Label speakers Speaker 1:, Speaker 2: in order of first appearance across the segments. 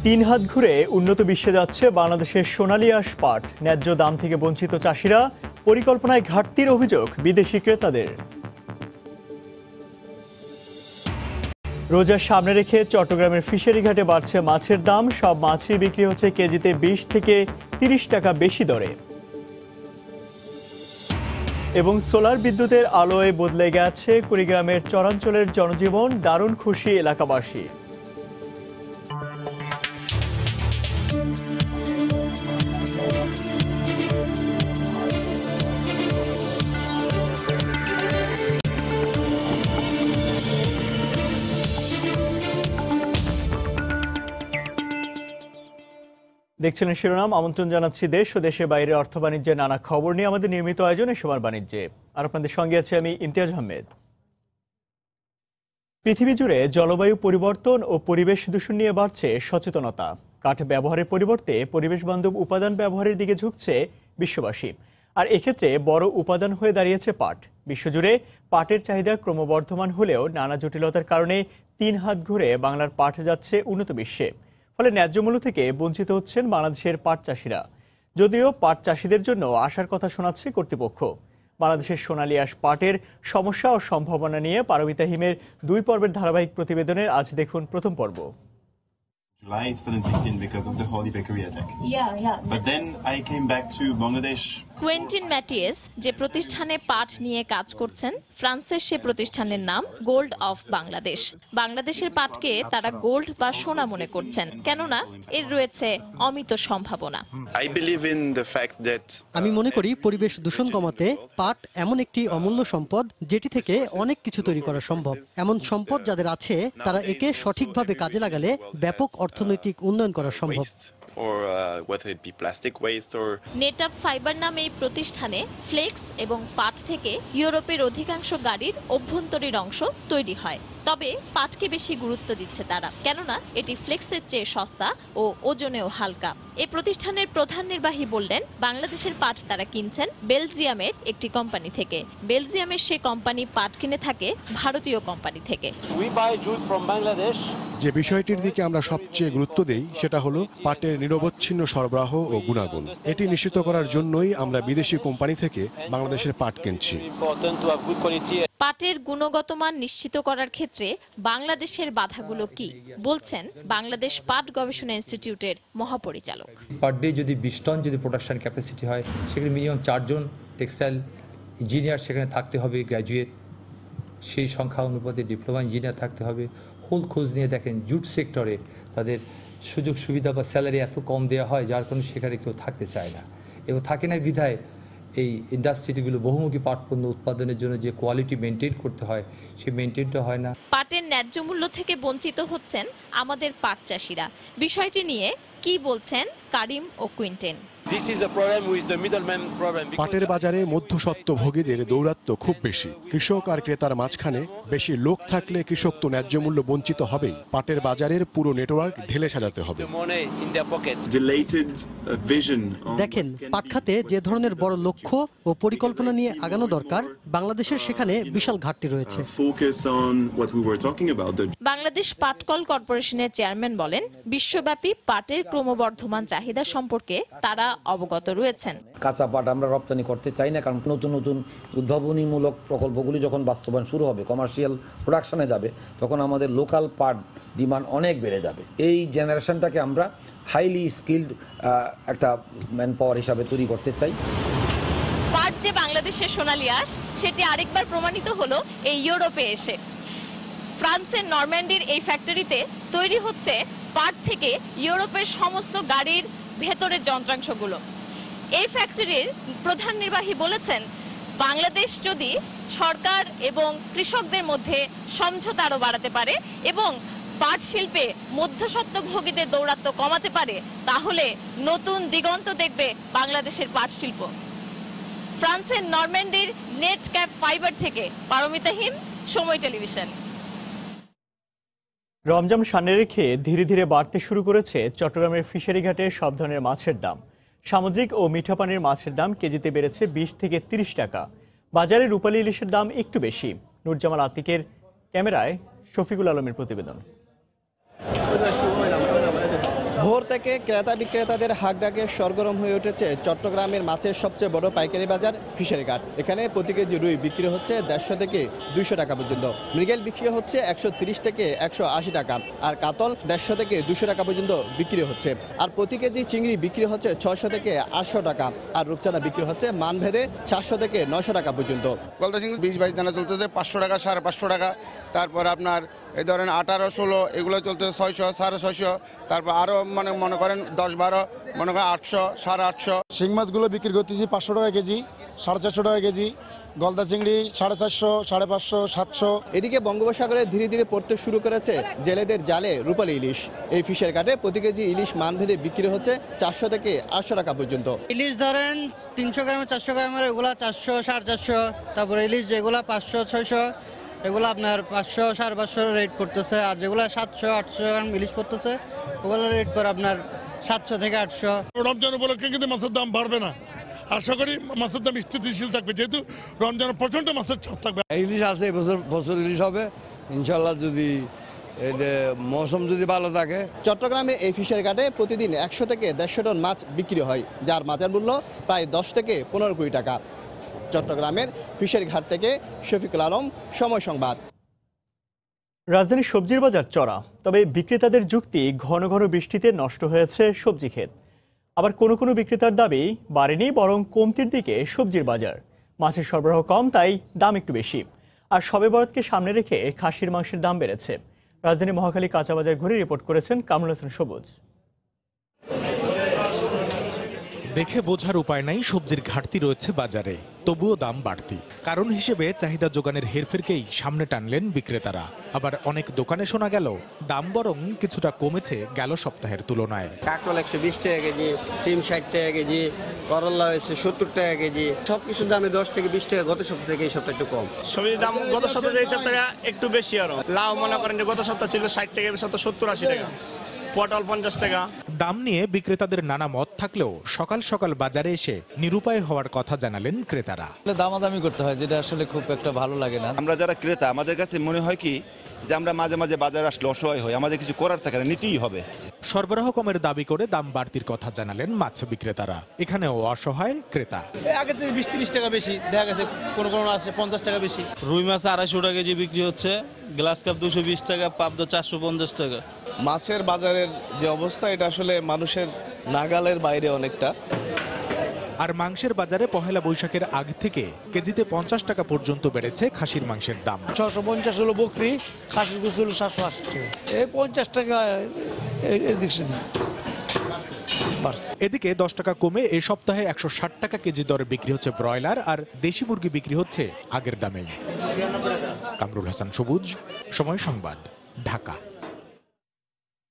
Speaker 1: তিন হাত ঘুরে উন্নত বিশ্বে যাচ্ছে বাংলাদেশের সোনালী আঁশ পাট। ন্যায্য দাম থেকে বঞ্চিত চাষিরা, পরিকল্পনায় ঘাটতির অভিযোগ বিদেশি ক্রেতাদের। রোজার সামনে রেখে চট্টগ্রামের ফিশারি ঘাটে বাড়ছে মাছের দাম। সব মাছই বিক্রি হচ্ছে কেজিতে 20 থেকে 30 টাকা বেশি দরে। এবং সোলার বিদ্যুতের আলোয় বদলে গেছে কুড়িগ্রামের চরাঞ্চলের জনজীবন। দারুণ খুশি এলাকাবাসী। দেখছিলেন শিরোনাম। আমন্ত্রণ জানাচ্ছি দেশ ও দেশের বাইরে অর্থ বাণিজ্যের নানা খবর নিয়ে আমাদের নিয়মিত আয়োজনে সময় বাণিজ্যে। আর আপনাদের সঙ্গে আছে আমি ইমতিয়াজ আহমেদ। পৃথিবী জুড়ে জলবায়ু পরিবর্তন ও পরিবেশ দূষণ নিয়ে বাড়ছে সচেতনতা। কাঠ ব্যবহারের পরিবর্তে পরিবেশ বান্ধব উপাদান ব্যবহারের দিকে ঝুঁকছে বিশ্ববাসী। আর এক্ষেত্রে বড় উপাদান হয়ে দাঁড়িয়েছে পাট। বিশ্বজুড়ে পাটের চাহিদা ক্রমবর্ধমান হলেও নানা জটিলতার কারণে তিন হাত ঘুরে বাংলার পাট যাচ্ছে উন্নত বিশ্বে। ফলে ন্যায্য মূল্য থেকে বঞ্চিত হচ্ছেন বাংলাদেশের পাট চাষিরা। যদিও পাট চাষিদের জন্য আশার কথা শোনাচ্ছে কর্তৃপক্ষ। বাংলাদেশের সোনালী আঁশ পাটের সমস্যা ও সম্ভাবনা নিয়ে পারমিতা হিমের 2 পর্বের ধারাবাহিক প্রতিবেদনের আজ দেখুন প্রথম পর্ব।
Speaker 2: July 2016 because of the Holy Bakery attack. Yeah. But then I came back to Bangladesh.
Speaker 3: কুয়েন্টিন ম্যাটিয়েস যে প্রতিষ্ঠানে পাট নিয়ে কাজ করছেন, ফ্রান্সের সে প্রতিষ্ঠানের নাম গোল্ড অফ বাংলাদেশ। বাংলাদেশের পাটকে তারা গোল্ড বা সোনা মনে করছেন, কেননা এর রয়েছে অমিত সম্ভাবনা।
Speaker 4: আমি মনে করি পরিবেশ দূষণ কমাতে পাট এমন একটি অমূল্য সম্পদ যেটি থেকে অনেক কিছু তৈরি করা সম্ভব। এমন সম্পদ যাদের আছে তারা একে সঠিকভাবে কাজে লাগালে ব্যাপক অর্থনৈতিক উন্নয়ন করা সম্ভব।
Speaker 3: নেটআপ ফাইবার নামে এই প্রতিষ্ঠানে ফ্লেক্স এবং পাট থেকে ইউরোপের অধিকাংশ গাড়ির অভ্যন্তরীণ অংশ তৈরি হয়। তবে পাটকে বেশি গুরুত্ব দিচ্ছে তারা, কেননা এটি ফ্লেক্সের চেয়ে সস্তা ও ওজনেও হালকা। এই প্রতিষ্ঠানের প্রধান নির্বাহী বললেন, বাংলাদেশের পাট তারা কিনছেন বেলজিয়ামের একটি কোম্পানি থেকে। বেলজিয়ামের সে কোম্পানি পাট কিনে থাকে ভারতীয় কোম্পানি থেকে।
Speaker 5: যে বিষয়টির দিকে আমরা সবচেয়ে গুরুত্ব দেই সেটা হলো পাটের নিরবচ্ছিন্ন সরবরাহ ও গুণাগুণ। এটি নিশ্চিত করার জন্যই আমরা বিদেশি কোম্পানি থেকে বাংলাদেশের পাট কিনছি।
Speaker 3: পাটের গুণগত মান নিশ্চিত করার ক্ষেত্রে বাংলাদেশের বাধাগুলো কি, বলছেন বাংলাদেশ পাট গবেষণা ইনস্টিটিউটের মহাপরিচালক।
Speaker 6: পার ডে যদি 20 টন যদি প্রোডাকশন ক্যাপাসিটি হয়, সেখানে মিনিমাম 4 জন টেক্সটাইল ইঞ্জিনিয়ার সেখানে থাকতে হবে, গ্র্যাজুয়েট। সেই সংখ্যা অনুপাতে ডিপ্লোমা ইঞ্জিনিয়ার থাকতে হবে। হোল খোঁজ নিয়ে দেখেন জুট সেক্টরে তাদের সুযোগ সুবিধা বা স্যালারি এত কম দেওয়া হয় যার কারণে সেখানে কেউ থাকতে চায় না, এবং থাকে না বিধায় এই ইন্ডাস্ট্রিগুলো বহুমুখী পাট পণ্য উৎপাদনের জন্য যে কোয়ালিটি মেনটেন করতে হয় সেই মেনটেনটা হয় না।
Speaker 3: পাটের ন্যায্য মূল্য থেকে বঞ্চিত হচ্ছেন আমাদের পাট চাষিরা। বিষয়টি নিয়ে কি বলছেন কারিম ও কুইন্টেন।
Speaker 5: পাটের বাজারে মধ্যস্বত্বভোগীদের দৌরাত্ম্য খুব বেশি। কৃষক আর ক্রেতার মাঝখানে বেশি লোক থাকলে কৃষক তো ন্যায্য মূল্য বঞ্চিত হবেই। পাটের বাজারের পুরো নেটওয়ার্ক ঢেলে সাজাতে হবে।
Speaker 4: দেখেন, পাট খাতে যে ধরনের বড় লক্ষ্য ও পরিকল্পনা নিয়ে আগানো দরকার, বাংলাদেশের সেখানে বিশাল ঘাটতি রয়েছে।
Speaker 3: বাংলাদেশ পাটকল কর্পোরেশনের চেয়ারম্যান বলেন, বিশ্বব্যাপী পাটের ক্রমবর্ধমান চাহিদা সম্পর্কে তারা অবগত রয়েছেন।
Speaker 7: কাঁচা পাট আমরা রপ্তানি করতে চাই না, কারণ নতুন নতুন উদ্ভাবনীমূলক প্রকল্পগুলি যখন বাস্তবায়ন শুরু হবে, কমার্শিয়াল প্রোডাকশনে যাবে, তখন আমাদের লোকাল পাট ডিমান্ড অনেক বেড়ে যাবে। এই জেনারেশনটাকে আমরা হাইলি স্কিল্ড একটা ম্যান পাওয়ার হিসাবে তৈরি করতে চাই।
Speaker 3: পাট যে বাংলাদেশের সোনালী আঁশ, সেটি আরেকবার প্রমাণিত হলো এই ইউরোপে এসে। ফ্রান্সের নরম্যান্ডির এই ফ্যাক্টরিতে তৈরি হচ্ছে পাট থেকে ইউরোপের সমস্ত গাড়ির ভেতরের যন্ত্রাংশগুলো। এই ফ্যাক্টরির প্রধান নির্বাহী বলেছেন, বাংলাদেশ যদি সরকার এবং কৃষকদের মধ্যে সমঝোতা আরও বাড়াতে পারে এবং পাট শিল্পে মধ্যস্বত্বভোগীদের দৌরাত্ম্য কমাতে পারে, তাহলে নতুন দিগন্ত দেখবে বাংলাদেশের পাট শিল্প। ফ্রান্সের নরম্যান্ডির নেট ক্যাপ ফাইবার থেকে পারমিতা হিম, সময় টেলিভিশন।
Speaker 1: রমজান সামনে রেখে ধীরে ধীরে বাড়তে শুরু করেছে চট্টগ্রামের ফিশারি ঘাটে সব ধরনের মাছের দাম। সামুদ্রিক ও মিঠা পানির মাছের দাম কেজিতে বেড়েছে 20 থেকে 30 টাকা। বাজারে রূপালী ইলিশের দাম একটু বেশি। নুরজামাল আতিকের ক্যামেরায় শফিকুল আলমের প্রতিবেদন।
Speaker 8: ভোর থেকে ক্রেতা বিক্রেতাদের হাঁকডাকে সরগরম হয়ে উঠেছে চট্টগ্রামের মাছের সবচেয়ে বড় পাইকারি বাজার ফিশারিঘাট। এখানে প্রতি কেজি রুই বিক্রি হচ্ছে 150 থেকে 200 টাকা পর্যন্ত, মৃগেল বিক্রি হচ্ছে 130 থেকে 180 টাকা, আর কাতল 150 থেকে 200 টাকা পর্যন্ত বিক্রি হচ্ছে। আর প্রতি কেজি চিংড়ি বিক্রি হচ্ছে 600 থেকে 800 টাকা, আর রূপচাঁদা বিক্রি হচ্ছে মানভেদে 700 থেকে 900 টাকা পর্যন্ত।
Speaker 9: গলদা চিংড়ি 20-22 দানা চলতেছে 500 টাকা, 550 টাকা। তারপর আপনার এই ধরেন 18-16 এগুলো চলতেছে 600, 650। তারপর আরও মনে করেন 10-12 মনে করেন 800, 850।
Speaker 10: শিং মাছগুলো বিক্রি করতেছি 500 টাকা কেজি, 450 টাকা কেজি। গলদা চিংড়ি 450, 550, 700।
Speaker 8: এদিকে বঙ্গোপসাগরে ধীরে ধীরে পড়তে শুরু করেছে জেলেদের জালে রূপালী ইলিশ। এই ফিশের ঘাটে প্রতি কেজি ইলিশ মানভেদে বিক্রি হচ্ছে 400 থেকে 800 টাকা পর্যন্ত।
Speaker 11: ইলিশ ধরেন 300 গ্রামের 400 গ্রামের এগুলা 400, 450। তারপরে ইলিশ যেগুলা 500, 600 এগুলো আপনার 500, 550 রেট করতেছে। আর যেগুলো 700, 800 গ্রাম ইলিশ পড়তেছে ওগুলো রেট পড়ে আপনার 700 থেকে 800।
Speaker 12: রমজান উপলক্ষে কিন্তু মাছের দাম বাড়বে না, আশা করি মাছের দাম স্থিতিশীল থাকবে, যেহেতু রমজানে প্রচন্ড মাছের চাপ থাকবে।
Speaker 13: ইলিশ আছে বছর ইলিশ হবে ইনশাল্লাহ, যদি এই যে মৌসুম যদি ভালো থাকে।
Speaker 8: চট্টগ্রামে এই ফিশের ঘাটে প্রতিদিন 100 থেকে 150 টন মাছ বিক্রি হয়, যার বাজার মূল্য প্রায় 10 থেকে 15 কোটি টাকা। চট্টগ্রামের ফিশের ঘাট থেকে শফিকুল আলম, সময় সংবাদ।
Speaker 1: রাজধানীর সবজির বাজার চড়া, তবে বিক্রেতাদের যুক্তি ঘন ঘন বৃষ্টিতে নষ্ট হয়েছে সবজি ক্ষেত। আবার কোনো কোনো বিক্রেতার দাবি বাড়েনি, বরং কমতির দিকে সবজির বাজার। মাছের সরবরাহ কম, তাই দাম একটু বেশি। আর শবে বরাতকে সামনে রেখে খাসির মাংসের দাম বেড়েছে। রাজধানী মহাখালী কাঁচা বাজার ঘুরে রিপোর্ট করেছেন কামরুল হাসান সবুজ।
Speaker 14: দেখে বোঝার উপায় নাই সবজির ঘাটতি রয়েছে বাজারে, তবুও দাম বাড়তি। কারণ হিসেবে চাহিদা যোগানের হেরফেরকেই সামনে টানলেন বিক্রেতারা। আবার অনেক দোকানে শোনা গেল দাম বরং কিছুটা কমেছে গেল সপ্তাহের তুলনায়।
Speaker 11: কাঁকরোল 120 টাকা কেজি, সিম 60 টাকা কেজি, করলা হয়েছে 70 টাকা কেজি। সবকিছুর দামে 10 থেকে 20 টাকা গত সপ্তাহ থেকে এই সপ্তাহ একটু কম।
Speaker 15: সবজির দাম গত সপ্তাহে এই সপ্তাহে একটু বেশি। আরো লাউ মনে করেন যে গত সপ্তাহ ছিল 60 টাকা, 70-80 টাকা। পটল 50 টাকা।
Speaker 14: দাম নিয়ে বিক্রেতাদের নানা মত থাকলেও সকাল সকাল বাজারে এসে নিরুপায় হওয়ার কথা জানালেন ক্রেতারা।
Speaker 16: দামাদামি করতে হয়, যেটা আসলে খুব একটা ভালো লাগে না।
Speaker 17: আমরা যারা ক্রেতা, আমাদের কাছে মনে হয় কি যে আমরা মাঝে মাঝে বাজারে আসলে অসহায় হই, আমাদের কিছু করার থাকে না, নিতেই হবে।
Speaker 14: সরবরাহ কমের দাবি করে দাম বাড়তির কথা জানালেন মাছ বিক্রেতারা। এখানেও অসহায় ক্রেতা।
Speaker 18: আগে থেকে 20-30 টাকা বেশি দেখা গেছে, কোনো কোনো আছে 50 টাকা বেশি।
Speaker 19: রুই মাছ 250 টাকা কেজি বিক্রি হচ্ছে, গ্লাস কাপ 220 টাকা, পাবদা 450 টাকা।
Speaker 20: মাছের বাজারের যে অবস্থা, এটা আসলে মানুষের নাগালের বাইরে অনেকটা।
Speaker 14: আর মাংসের বাজারে পহেলা বৈশাখের আগ থেকে কেজিতে 50 টাকা পর্যন্ত বেড়েছে খাসির মাংসের দাম।
Speaker 21: 650 হলো বকরি, খাসির গোশত হলো 780 টাকা। এই 50 টাকা
Speaker 14: এদিকে 10 টাকা কমে এ সপ্তাহে 160 টাকা কেজি দরে বিক্রি হচ্ছে ব্রয়লার, আর দেশি মুরগি বিক্রি হচ্ছে আগের দামেই। কামরুল হাসান সবুজ, সময় সংবাদ, ঢাকা।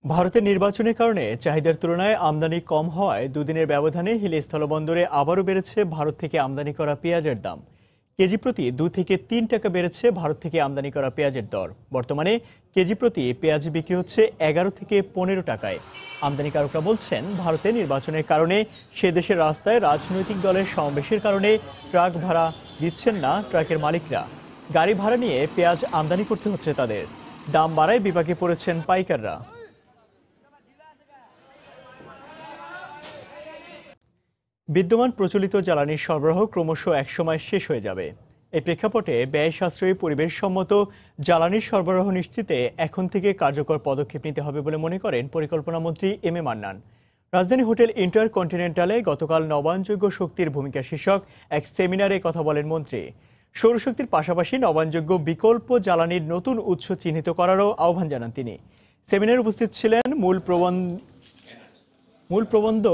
Speaker 1: ভারতের নির্বাচনের কারণে চাহিদার তুলনায় আমদানি কম হওয়ায় দুদিনের ব্যবধানে হিলি স্থলবন্দরে আবারও বেড়েছে ভারত থেকে আমদানি করা পেঁয়াজের দাম। কেজি প্রতি 2 থেকে 3 টাকা বেড়েছে ভারত থেকে আমদানি করা পেঁয়াজের দর। বর্তমানে কেজি প্রতি পেঁয়াজ বিক্রি হচ্ছে 11 থেকে 15 টাকায়। আমদানিকারকরা বলছেন, ভারতের নির্বাচনের কারণে সে দেশের রাস্তায় রাজনৈতিক দলের সমাবেশের কারণে ট্রাক ভাড়া দিচ্ছেন না ট্রাকের মালিকরা। গাড়ি ভাড়া নিয়ে পেঁয়াজ আমদানি করতে হচ্ছে তাদের। দাম বাড়ায় বিপাকে পড়েছেন পাইকাররা। বিদ্যমান প্রচলিত জ্বালানির সরবরাহ ক্রমশ একসময় শেষ হয়ে যাবে। এই প্রেক্ষাপটে ব্যয় সাশ্রয়ী পরিবেশসম্মত জ্বালানির সরবরাহ নিশ্চিতে এখন থেকে কার্যকর পদক্ষেপ নিতে হবে বলে মনে করেন পরিকল্পনামন্ত্রী এম এ মান্নান। রাজধানী হোটেল ইন্টারকন্টিনেন্টালে গতকাল নবায়নযোগ্য শক্তির ভূমিকা শীর্ষক এক সেমিনারে কথা বলেন মন্ত্রী। সৌরশক্তির পাশাপাশি নবায়নযোগ্য বিকল্প জ্বালানির নতুন উৎস চিহ্নিত করারও আহ্বান জানান তিনি। সেমিনারে উপস্থিত ছিলেন মূল প্রবন্ধ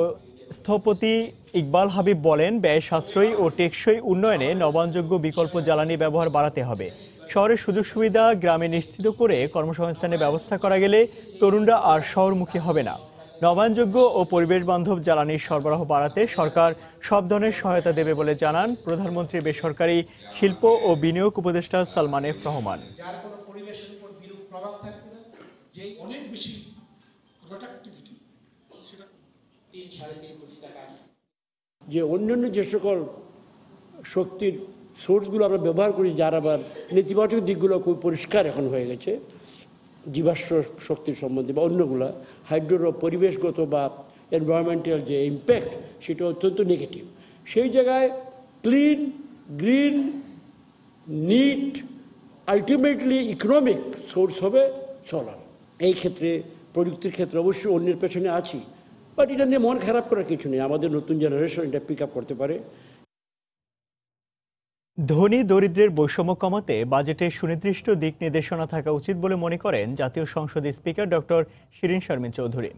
Speaker 1: স্থপতি ইকবাল হাবিব বলেন, ব্যয় সাশ্রয়ী ও টেকসই উন্নয়নে নবায়নযোগ্য বিকল্প জ্বালানি ব্যবহার বাড়াতে হবে। শহরের সুযোগ সুবিধা গ্রামে নিশ্চিত করে কর্মসংস্থানের ব্যবস্থা করা গেলে তরুণরা আর শহরমুখী হবে না। নবায়নযোগ্য ও পরিবেশ বান্ধব জ্বালানির সরবরাহ বাড়াতে সরকার সব ধরনের সহায়তা দেবে বলে জানান প্রধানমন্ত্রী বেসরকারি শিল্প ও বিনিয়োগ উপদেষ্টা সালমান এফ রহমান।
Speaker 22: যে অন্যান্য যে সকল শক্তির সোর্সগুলো আমরা ব্যবহার করি, যার আবার নেতিবাচক দিকগুলো খুব পরিষ্কার এখন হয়ে গেছে, জীবাশ্ম শক্তির সম্বন্ধে বা অন্যগুলা হাইড্রোর পরিবেশগত বা এনভায়রনমেন্টাল যে ইম্প্যাক্ট সেটা অত্যন্ত নেগেটিভ। সেই জায়গায় clean, green, neat, ultimately economic source হবে সোলার। এই ক্ষেত্রে প্রযুক্তির ক্ষেত্রে অবশ্যই অন্যের পেছনে আছি, বাট এটা নিয়ে মন খারাপ করার কিছু নেই। আমাদের নতুন জেনারেশন এটা পিক আপ করতে পারে।
Speaker 1: ধনী দরিদ্রের বৈষম্য কমাতে বাজেটে সুনির্দিষ্ট দিক নির্দেশনা থাকা উচিত বলে মনে করেন জাতীয় সংসদের স্পিকার ডক্টর শিরিন শারমিন চৌধুরী।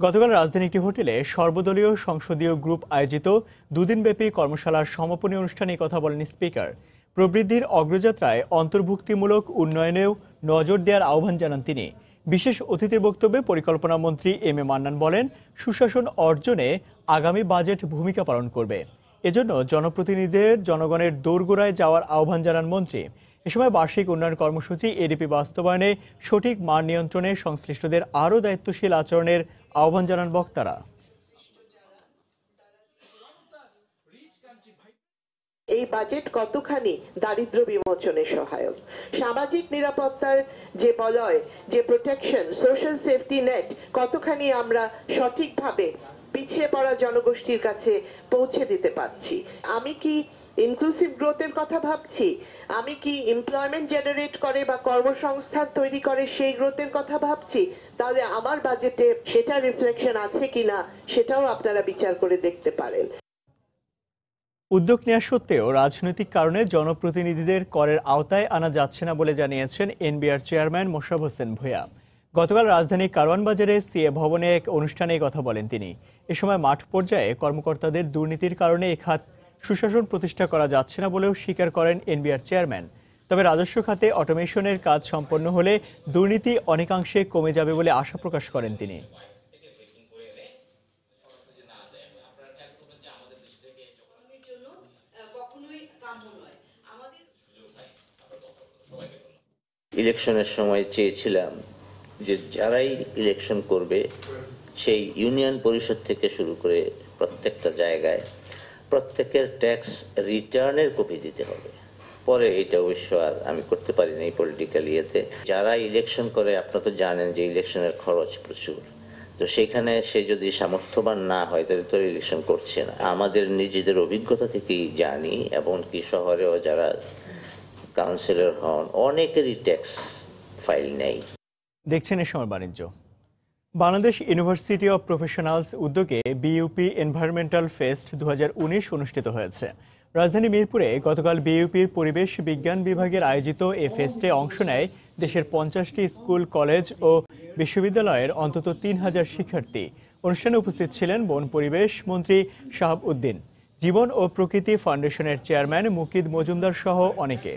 Speaker 1: গতকাল রাজধানী একটি হোটেলে সর্বদলীয় সংসদীয় গ্রুপ আয়োজিত দুদিনব্যাপী কর্মশালার সমাপনী অনুষ্ঠানে কথা বলেন স্পিকার। প্রবৃদ্ধির অগ্রযাত্রায় অন্তর্ভুক্তিমূলক উন্নয়নেও নজর দেওয়ার আহ্বান জানান তিনি। বিশেষ অতিথির বক্তব্যে পরিকল্পনা মন্ত্রী এম এ মান্নান বলেন, সুশাসন অর্জনে আগামী বাজেট ভূমিকা পালন করবে। এজন্য জনপ্রতিনিধিদের জনগণের দোরগোড়ায় যাওয়ার আহ্বান জানান মন্ত্রী। এ সময় বার্ষিক উন্নয়ন কর্মসূচি এডিপি বাস্তবায়নে সঠিক মান নিয়ন্ত্রণে সংশ্লিষ্টদের আরও দায়িত্বশীল আচরণের আহ্বান জানান বক্তারা।
Speaker 2: এই বাজেট কতখানি দারিদ্র বিমোচনে সহায়ক, সামাজিক নিরাপত্তার যে বলয়, যে প্রোটেকশন, সোশ্যাল সেফটি নেট কতখানি আমরা সঠিকভাবে পিছিয়ে পড়া জনগোষ্ঠীর কাছে পৌঁছে দিতে পারছি। আমি কি ইনক্লুসিভ গ্রোথের কথা ভাবছি? আমি কি এমপ্লয়মেন্ট জেনারেট করে বা কর্মসংস্থান তৈরি করে সেই গ্রোথের কথা ভাবছি? তাহলে আমার বাজেটে সেটা রিফ্লেকশন আছে কিনা সেটাও আপনারা বিচার করে দেখতে পারেন।
Speaker 1: উদ্যোগ নেওয়া সত্ত্বেও রাজনৈতিক কারণে জনপ্রতিনিধিদের করের আওতায় আনা যাচ্ছে না বলে জানিয়েছেন এনবিআর চেয়ারম্যান মোশাররফ হোসেন ভূঁইয়া। গতকাল রাজধানীর কারওয়ান বাজারে সিএ ভবনে এক অনুষ্ঠানে কথা বলেন তিনি। এ সময় মাঠ পর্যায়ে কর্মকর্তাদের দুর্নীতির কারণে এ খাত সুশাসন প্রতিষ্ঠা করা যাচ্ছে না বলেও স্বীকার করেন এনবিআর চেয়ারম্যান। তবে রাজস্ব খাতে অটোমেশনের কাজ সম্পন্ন হলে দুর্নীতি অনেকাংশে কমে যাবে বলে আশা প্রকাশ করেন তিনি।
Speaker 6: ইলেকশনের সময় চেয়েছিলাম যে যারাই ইলেকশন করবে সেই ইউনিয়ন পরিষদ থেকে শুরু করে প্রত্যেকটা জায়গায় প্রত্যেকের ট্যাক্স রিটার্নের কপি দিতে হবে। পরে এটা অবশ্য আর আমি করতে পারি না এই পলিটিক্যাল ইয়েতে। যারা ইলেকশন করে আপনারা তো জানেন যে ইলেকশনের খরচ প্রচুর, তো সেখানে সে যদি সামর্থ্যবান না হয় তাহলে তো ইলেকশন করছে না। আমাদের নিজেদের অভিজ্ঞতা থেকেই জানি, এমনকি শহরেও যারা কাউন্সিলর হন অনেকেরই ট্যাক্স ফাইল নেই।
Speaker 1: দেখছেন এ সময় বাণিজ্য। বাংলাদেশ ইউনিভার্সিটি অব প্রফেশনালস উদ্যোগে বিইউপি এনভায়রনমেন্টাল ফেস্ট 2019 অনুষ্ঠিত হয়েছে। রাজধানী মিরপুরে গতকাল বিইউপির পরিবেশ বিজ্ঞান বিভাগের আয়োজিত এ ফেস্টে অংশ নেয় দেশের 50টি স্কুল, কলেজ ও বিশ্ববিদ্যালয়ের অন্তত 3000 শিক্ষার্থী। অনুষ্ঠানে উপস্থিত ছিলেন বন পরিবেশ মন্ত্রী শাহাব উদ্দিন, জীবন ও প্রকৃতি ফাউন্ডেশনের চেয়ারম্যান মুকিদ মজুমদার সহ অনেকে।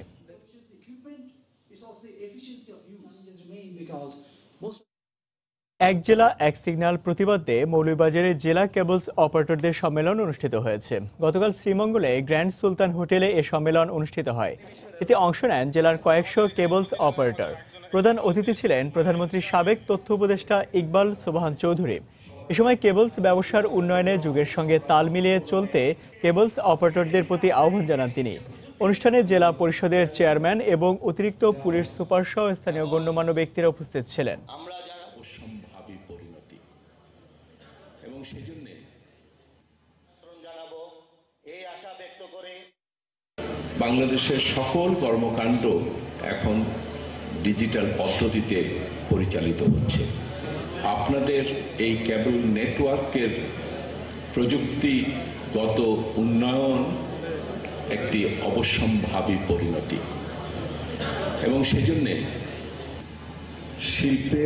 Speaker 1: এক জেলা এক সিগন্যাল প্রতিবাদে মৌলভীবাজারে জেলা কেবলস অপারেটরদের সম্মেলন অনুষ্ঠিত হয়েছে। গতকাল শ্রীমঙ্গলে গ্র্যান্ড সুলতান হোটেলে এ সম্মেলন অনুষ্ঠিত হয়। এতে অংশ নেন জেলার কয়েকশো কেবলস অপারেটর। প্রধান অতিথি ছিলেন প্রধানমন্ত্রীর সাবেক তথ্য উপদেষ্টা ইকবাল সোবহান চৌধুরী। এ সময় কেবলস ব্যবসার উন্নয়নে যুগের সঙ্গে তাল মিলিয়ে চলতে কেবলস অপারেটরদের প্রতি আহ্বান জানান তিনি। অনুষ্ঠানে জেলা পরিষদের চেয়ারম্যান এবং অতিরিক্ত পুলিশ সুপার সহ স্থানীয় গণ্যমান্য ব্যক্তিরা উপস্থিত ছিলেন।
Speaker 23: বাংলাদেশের সকল কর্মকাণ্ড এখন ডিজিটাল পদ্ধতিতে পরিচালিত হচ্ছে। আপনাদের এই কেবল নেটওয়ার্কের প্রযুক্তিগত উন্নয়ন একটি অবশ্যম্ভাবী পরিণতি এবং সেজন্যে শিল্পে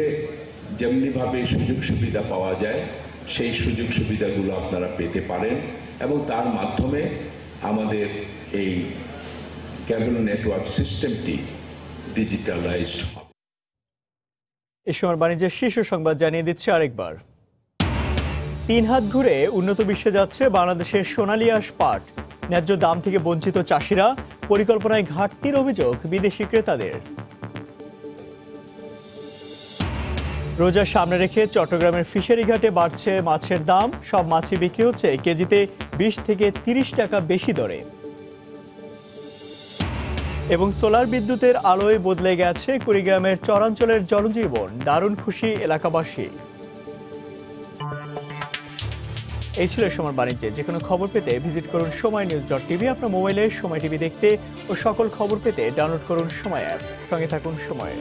Speaker 23: যেমনিভাবে সুযোগ সুবিধা পাওয়া যায় সেই সুযোগ সুবিধাগুলো আপনারা পেতে পারেন এবং তার মাধ্যমে আমাদের এই কেবল নেটওয়ার্ক সিস্টেমটি ডিজিটালাইজড হবে।
Speaker 1: এ সময় বাণিজ্যের শীর্ষ সংবাদ জানিয়ে দিচ্ছে আরেকবার। 3 হাত ঘুরে উন্নত বিশ্বে যাচ্ছে বাংলাদেশের সোনালী আঁশ পাট। ন্যায্য দাম থেকে বঞ্চিত চাষিরা, পরিকল্পনায় ঘাটতির অভিযোগ বিদেশি ক্রেতাদের। রোজা সামনে রেখে চট্টগ্রামের ফিশারি ঘাটে বাড়ছে মাছের দাম। সব মাছই বিক্রি হচ্ছে কেজিতে 20 থেকে 30 টাকা বেশি দরে। এবং সোলার বিদ্যুতের আলোয় বদলে গেছে কুড়িগ্রামের চরাঞ্চলের জনজীবন, দারুণ খুশি এলাকাবাসী। এই ছিল সময় বাণিজ্যে। যে কোনো খবর পেতে ভিজিট করুন সময়নিউজ.tv। আপনার মোবাইলে সময় টিভি দেখতে ও সকল খবর পেতে ডাউনলোড করুন সময় অ্যাপ। সঙ্গে থাকুন সময়।